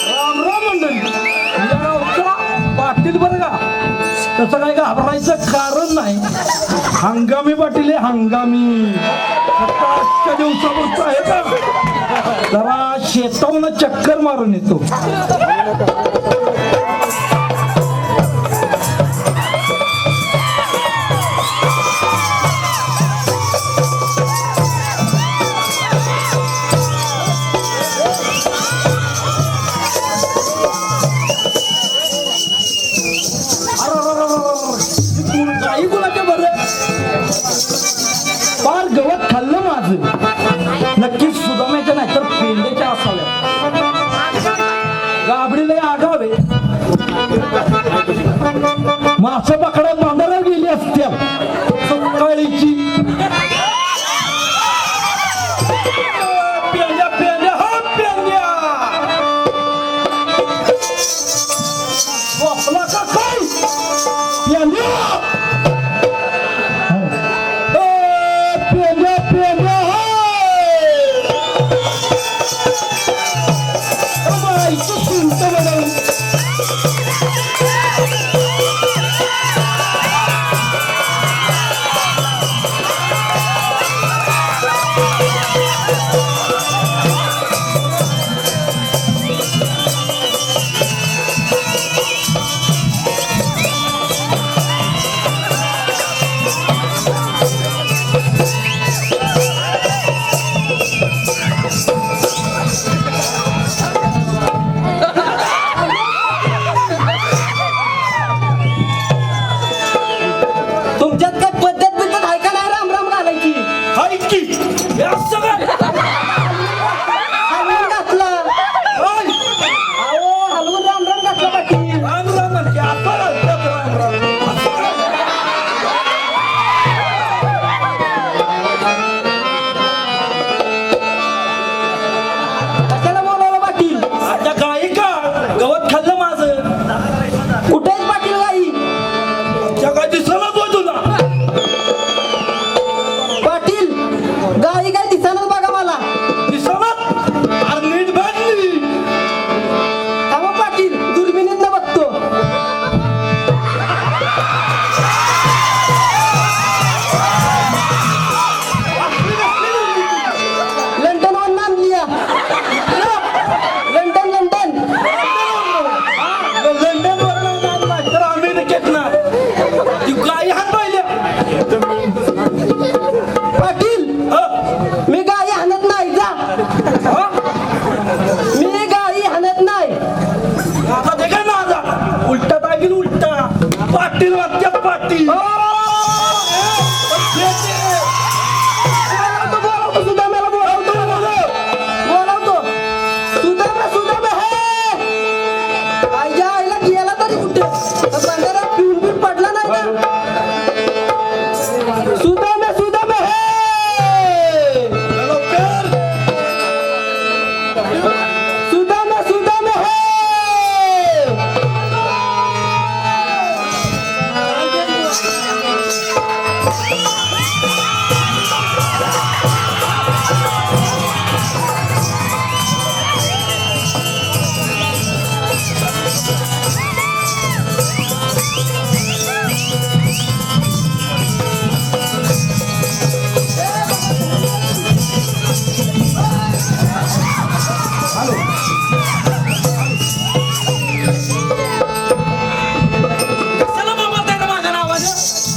राम राम मंडळी. पाटील बरं का, तसं काय घाबरायचं कारण नाही. हंगामी पाटील आहे, हंगामी. आजच्या दिवसापुरतं आहे का, जरा शेतावरून चक्कर मारून येतो. फार गवत खाल्लं माझं. नक्कीच सुदाम्याच्या नाही तर पेंड्याच्या असाव्या. गाबडीला आगावे मासा पकडा बांधायला गेली असत्या सकाळीची. पेंड्या पेंड्या हा पेंड्या वापला का काय पेंड्या.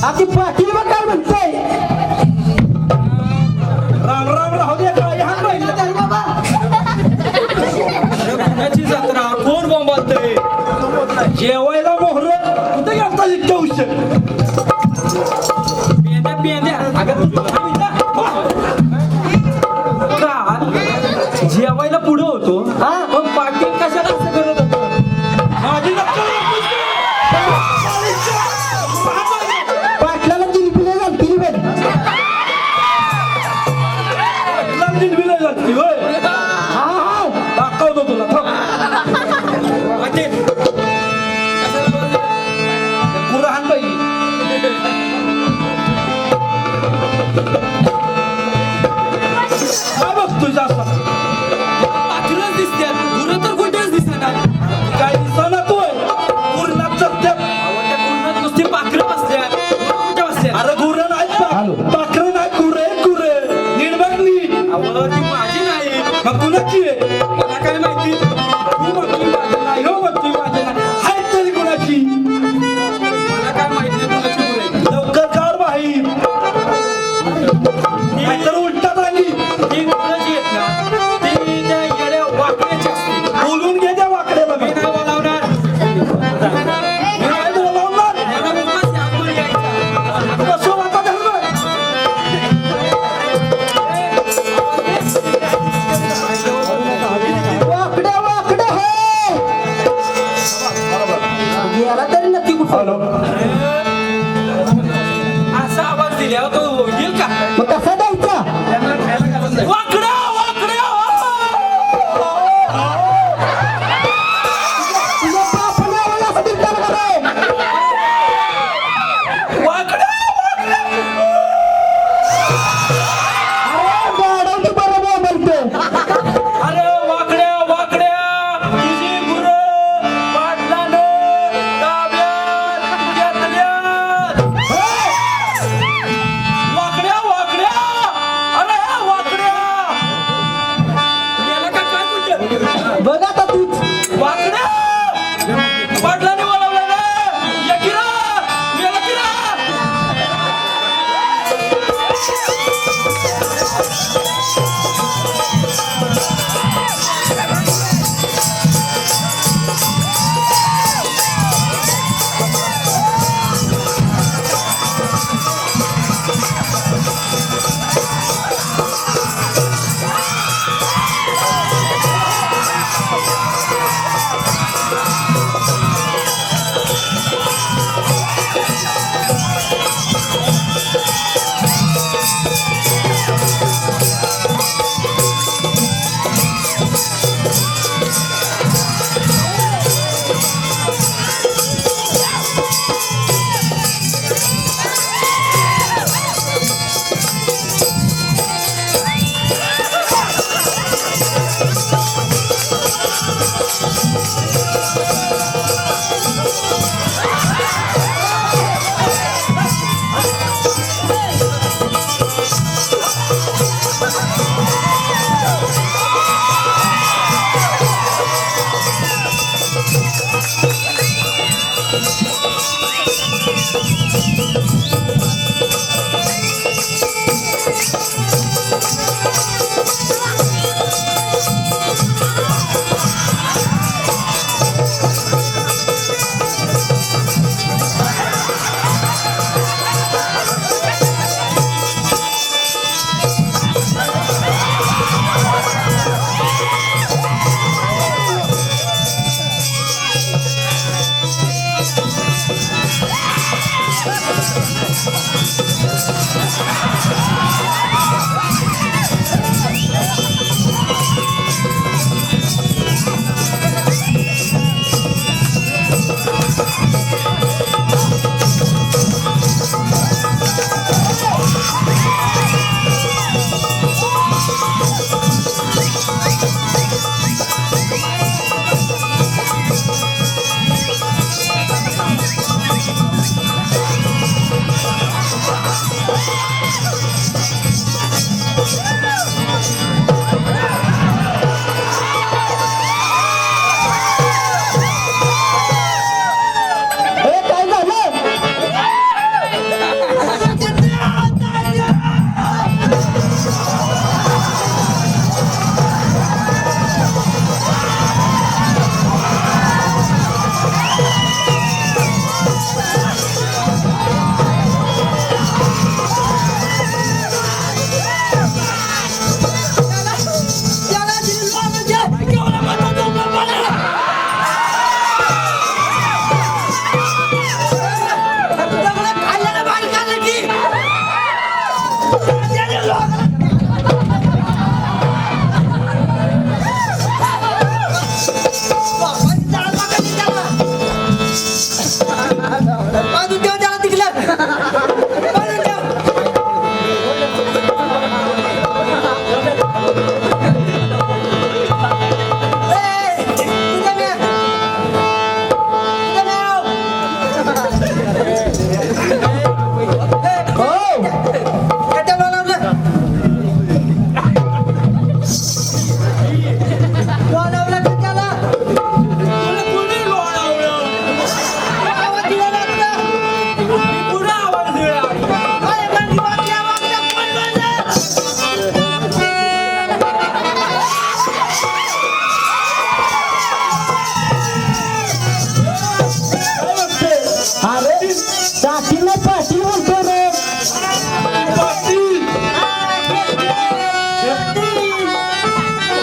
आपली पाटील बघ काय म्हणतोय. राम राम राहू द्या काय हा पाहिलं बाबा पुण्याची जत्रा कोण बोंबालतंय. जेवायला मोहर कुठे घालता इतक्या उशीर. पेंड्या पेंड्या अगं का जेवायला पुढे होतो हा मग पाटील कशाला असं करत होतो. माझी पाटलाला जिलबिले घालतील बघ. जिलबिला जाती होय. हा हा दाखवतो तुला पाटील कुराहान पाहिजे. काय बघ तुझा ती माझी नाही. मग कुणाची आहे मला काय माहिती. तू म्हणतोय माझी नाही हो म्हणतोय माझी नाही आहे तरी कुणाची मला काय माहित नाही कुणाची मुलं आहे. लवकर काढ बाहेर नाहीतर उलटा झाली ती कुणाची आहेत ना ती त्या येड्या वाकड्याची असते. बोलून घे त्या वाकड्याला मी नाही बोलावणार. मी नाही बोलावणार मला मुंबईत सांगून यायचं. कसं वाटा धर्म वाकडे वाकडे हो गेला तरी नक्की कुठं हॅलो असा आवाज दिल्यावर तो येईल का. मग कसा द्यायचा वाकड्या वाकड्या तुझ्या बापाने आवाज असा दिलता का रे? वाकड्या अरे गाडवती बरोबर बोलतो अरे वाकड्या वाकड्या तुझी गुरं पाटलानं ताब्यात घेतल्यात. वाकड्या वाकड्या अरे वाकड्या याला का काय कुठं बघ आता तूच वाकड्या पाटलाने बोलावलं रे. या किरा मेला किरा.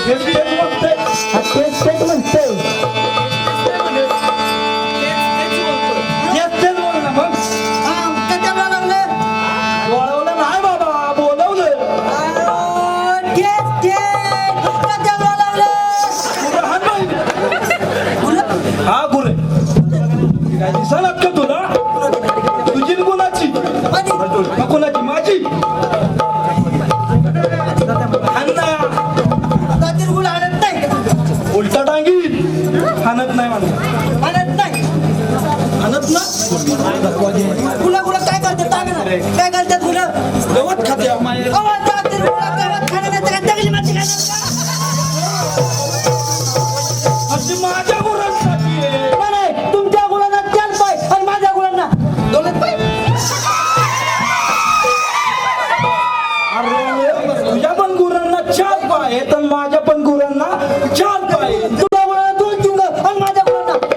तेच तेच म्हणते. हा, तेच तेच म्हणतोय. तेच तेच बोल ना मग. कशाला लागलं? वळवलं नाही बाबा, बोलवलं. तेच तेच. कशाला लागलं? गुरं हाण बाई. हा गुरे काय दिसणार का तुला? तुझी न कोणाची? का कोणाची? माझी. हाण ना. दातील गुळ आणत नाही का तुझं? उलटा टांगी हाणत नाही म्हणा. आणत नाही. हाणत ना. गुला गुला काय करतात सांग ना. काय करतात गुलं? गवत खाते माय. अहो, दातील गुळा गवत खाणं नाही तर काय दगडी माती खाणार का? अशी माझ्या गुरांसाठी आहे. नाही, नाही, तुमच्या गुलांना 4 पाय आणि माझ्या गुलांना 2 पाय. अरे तुझ्या पण गुरांना 4 पाय आहेत आणि माझ्या पण गुरांना 4 पाय आहेत. तुझ्या गुलांना 2 चिंग आणि माझ्या गुलांना तुझ्या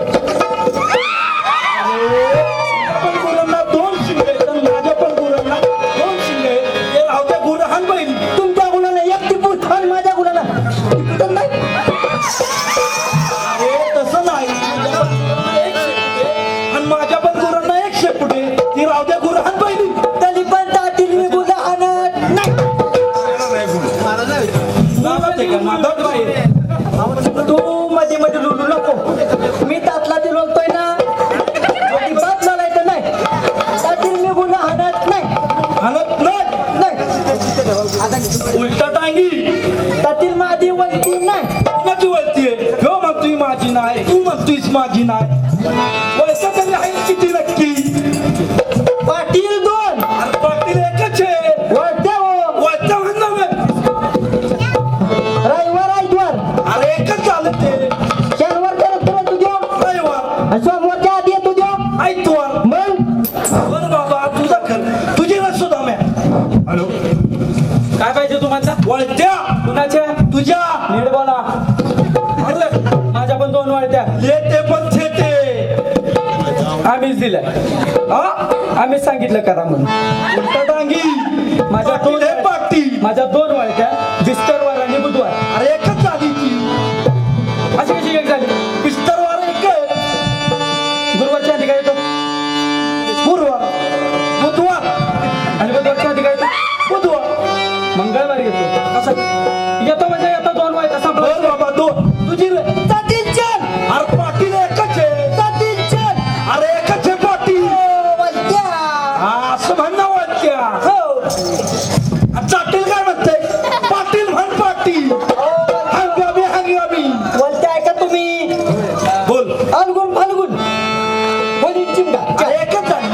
पण गुरांना 2 शिंग आहेत आणि माझ्या पण गुरांना 2 शिंग आहेत. हे राहू द्या गुरं हाण बैल. तुमच्या गुलांना 1 टिपूट आणि माझ्या गुलांना टिपूटच नाही. अरे तसं नाही. तुझ्या पण गुरांना 1 शेपूट आहे आणि माझ्या पण गुरांना 1 शेपूट आहे. ती राहू द्या गुरं हाण बैल. तरी पण दातील मी गुला आणत नाही. नादात आहे का? नादात आहे. तू मध्ये मध्ये लुलू नको. मी तातला ते लोलतोय ना. अजिबात लोलायचं नाही. दातील मी गुला आणत नाही. हाणत नाही. नाही. उलटा टांगी दातील माझी वलती नाही. कोणाची वळतीये? ह्यो म्हणतोय माझी नाही, तू म्हणतोयस माझी नाही. वळत्या तरी आहे किती नक्की? पाटील 2 अरे पाटील एकच आहे. वळत्या हो. वळत्या म्हणणं मग. रविवार आयतवार अरे एकच झालं ते. शनिवार करत तुला तुझ्या रविवार आणि सोमवारच्या आधी आहे तुझ्या ऐकतोर. मग बरं बाबा तुझा खर तुझी नसतो दाम्या. हॅलो काय पाहिजे तुम्हाला? वळत्या कुणाच्या? तुझ्या. नीट बोला. अरे माझ्या पण 2 वळत्या. येते पण थेते. आम्हीच दिल्या. हा आम्हीच सांगितलं करा म्हणून. उलटा टांगी माझ्या पाटील आहे पाटील. माझ्या 2 वळत्या बिस्तरवार आणि बुधवार. अरे एकच झाली ती. अशी कशी एक झाली? बिस्तरवार एक आहे. गुरुवारच्या आधी काय येतो? गुरुवार बुधवार आणि बुधवारच्या आधी काय येतो? बुधवार मंगळवारी येतो. असं येतो म्हणजे येतो 2 वळत्या बर संपलं. बाबा दो तुझी रे. दातील 4 अरे पाटील एकच आहे. दातील 4 अरे एकच आहे पाटील. वलत्या हा असं म्हणणं वाटत्या. हो. चाटील काय म्हणते? पाटील म्हण पाटील. हंगामी हंगामी वलत्या ऐका तुम्ही. बोल. अलगुण फाल्गुन होली चिमडा. अरे एकच झाली.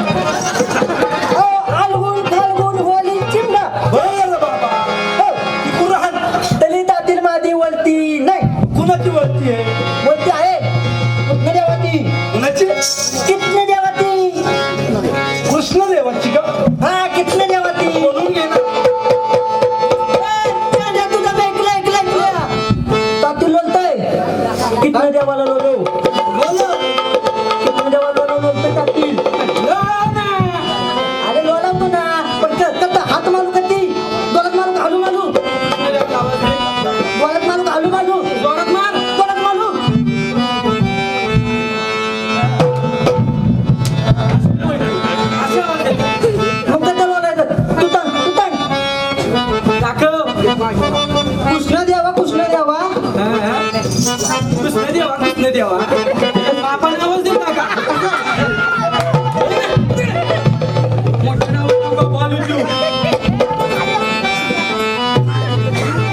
अलगुण फाल्गुन होली चिमडा. बर बाबा हो. ती कुराण तरी दातील माझी वलती नाही. कुणाची वळती आहे? वलती आहे कृष्ण देवाची. कुणाची? कृष्ण देवाची. कृष्ण देवाची का? हा कृष्ण देवाची. बोलून घे ना. तुझा ऐकलं. दातील लोलतय. कृष्ण देवाला लोलो. कृष्ण देवाला लोलो लोलतय दातील. अरे लोलावतो ना. पण कसा हात मारू कधी? डोळ्यात मारू घालू मारू. डोळ्यात मारू घालू मारू. जोरात मार. डोळ्यात मारू. असं म्हणते. मग कसं लोलायचं? तू सांग. दाखव. कृष्ण देवा कृष्ण देवा. कृष्ण देवा. आपण आवाज देता का? मोठं नाव नको बोलू तू.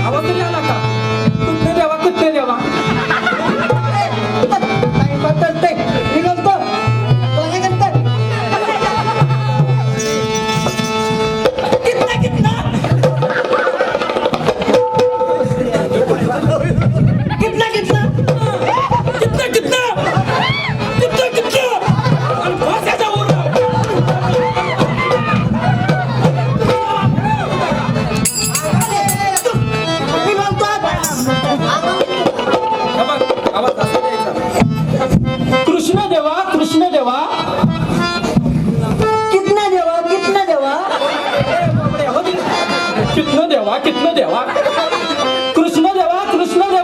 आवाज तरी आला का? कृष्ण देवा. काही बदलतंय. मी बोलतो. कोणी करतात? कितना आणि भाषेचा ओरडा. मी बोलतो. हे बघ, आवाज असा द्यायचा. कृष्ण देवा. कितना देवा. कितनं देवा. कृष्ण देवा.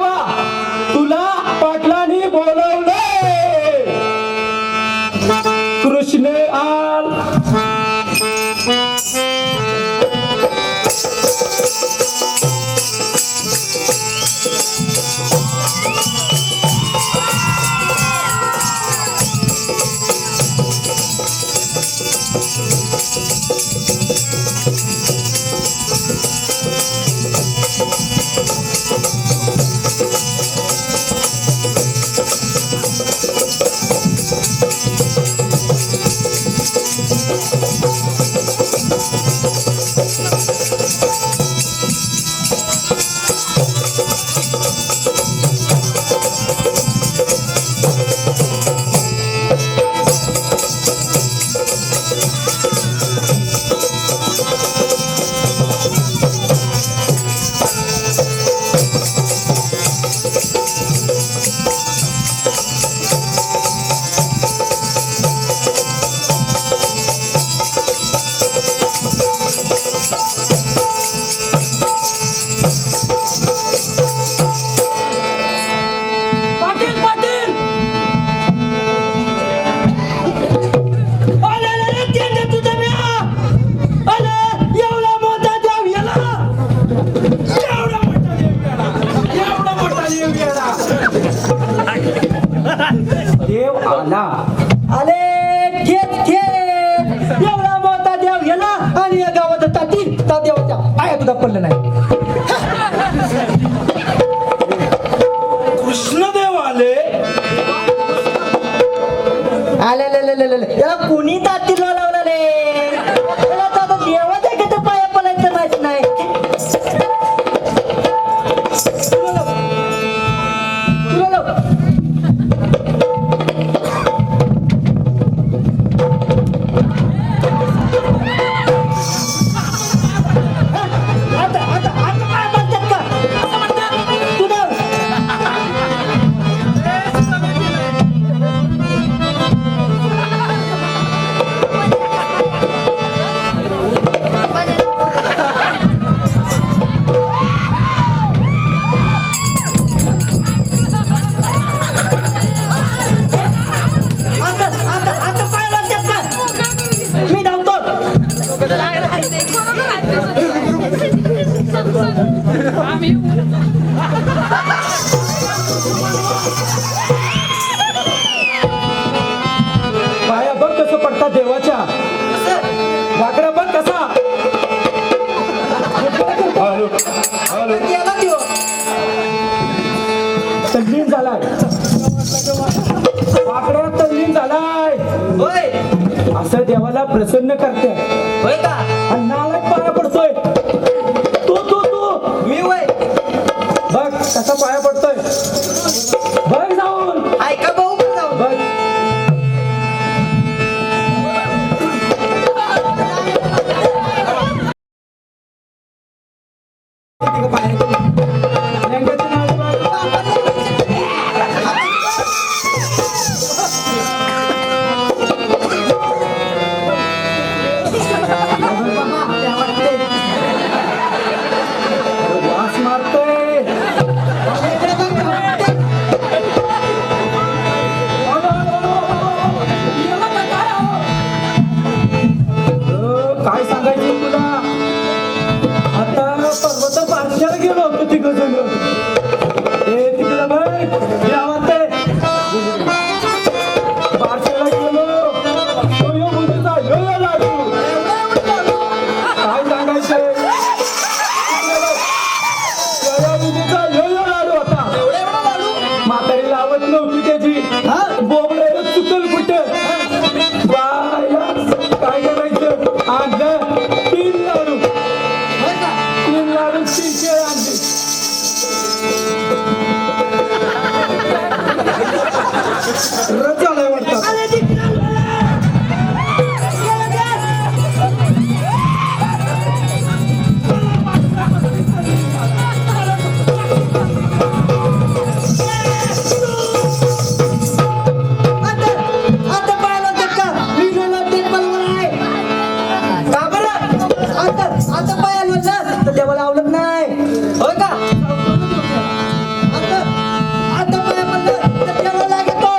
पाटील पाटील अरे अरे तेंडे तुझ्या म्या अरे एवढा मोठा देव याला एवढा मोठा देव याला एवढा मोठा देव याला देव आला आले घेत घेत एवढा मोठा देव गेला आणि या गावात ताती त्या देवाच्या पाया सुद्धा पडलं नाही कृष्णदेव आले आले याला कुणी तातीला लावला रे याला तर आता देवाच्या किती पाया पडायचं माहित नाही तुला लाव. आता काय म्हणतात का तुला आता पाय लागतात का मी धावतो पाया बघ कसं पडतात देवाच्या वाकडा बघ कसा याला देव तल्लीन झालाय वाकड्या तल्लीन झालाय होय असं देवाला प्रसन्न करते होय का आणि नालायक पाया पडतोय तू मी होय बघ कसा पाया पडतोय बघ जाऊन ऐका भाऊ पण जाऊ बघ लेंगाची नाळ बघ. वास मारतोय काय सांगायचं तुला आता पर्वत पारशाला गेलो होतो तिकडं जण ए तिकडं बघ गावात पारशाला गेलो यो मुलीचा यो लाडू काय सांगायचं या मुलीचा यो लाडू होता म्हातारी लावत नव्हती त्याची बोबड्याला चुकल कुठं बाया काय करायचं अग तीन लाडू तीन केळ आणली रस झालाय वाटतं आता पाय लागतात का मी गेलो ते बरोबर आहे का बरं आता पाय आलो ना तर देवाला आवडत नाही होय का आता पाय पडलं तर देवाला लागतो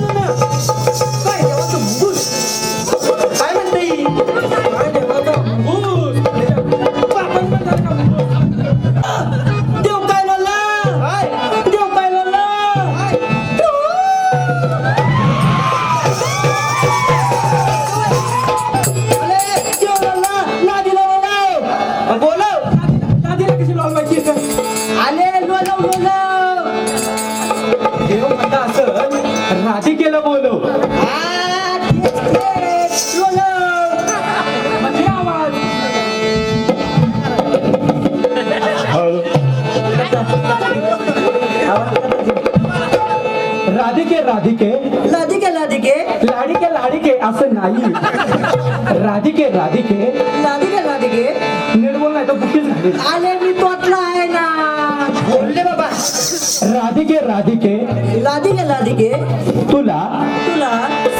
काय देवाचं भूत? काय म्हणते ही? काय देवाचा भूत. बापानं म्हणतात का भूत? देव काय बोलला? देव काय बोलला? अरे, देव बोलला, नादीला बोलाव. बोलाव. दादीला कशी लावायची आहे का? आले बोलाव बोलाव. देव म्हणता असं राधिकेला बोलव बोलाव. म्हणजे आवाज राधिके राधिके लादिके लादिके लाडिके लाडिके असं नाही राधिके राधिके लादिके लादिके निर्मूल नाही तर बुकीच झाली आले मी तोटला आहे ना. बोलले बाबा. राधिके राधिके लादिके लादिके तुला तुला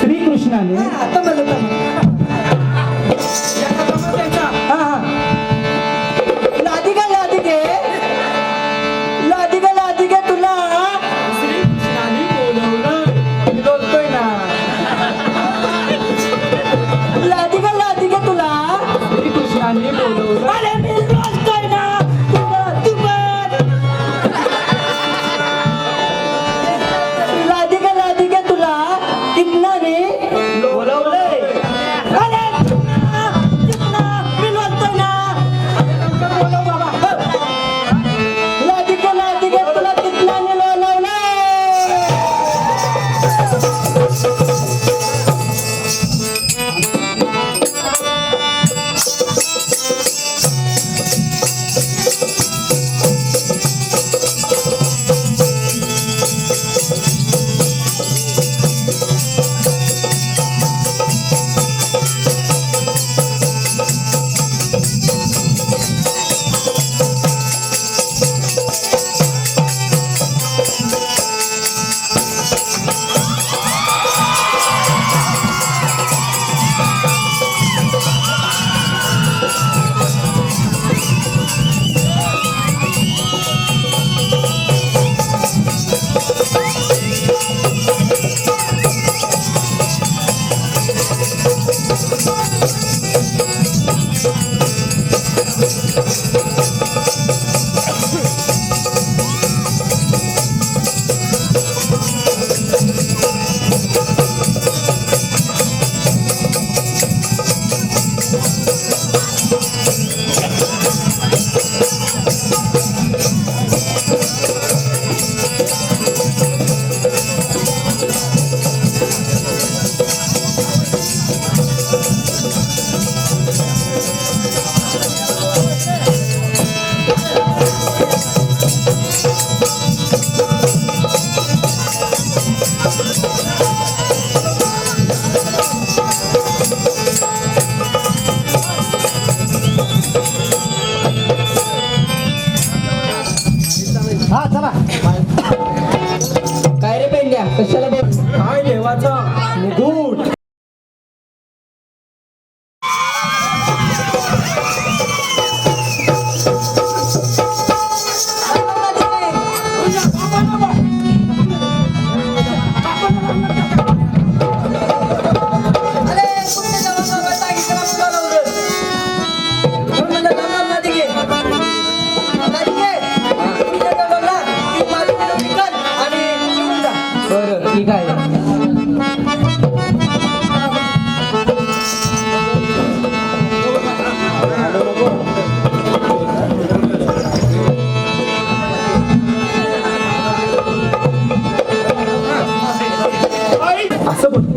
श्रीकृष्णाने आता म्हणलं हा हा लादिके लादिके लादिके लादिके तुला श्रीकृष्णाने बोलवलं मी बोलतोय ना लादिके लादिके तुला श्रीकृष्णाने बोलवलं अरे मी बोलतोय ना तुला तू पण लादिके लादिके तुला कितनाने बोलवलंय अरे कितना मी बोलतोय ना बोलव बाबा लादिके लादिके तुला कितनाने बोलवलंय. हा चला. काय रे पेंड्या कशाला बोल. काय देवाचा मुकुट अरे कुठे जाऊन बाबा सांगितलं बोलवलं. म्हणलं थांबा लादिके लादिके तिथे बोलला की माझी विनंती कर आणि निघून जा. बरं ठीक आहे असं बोल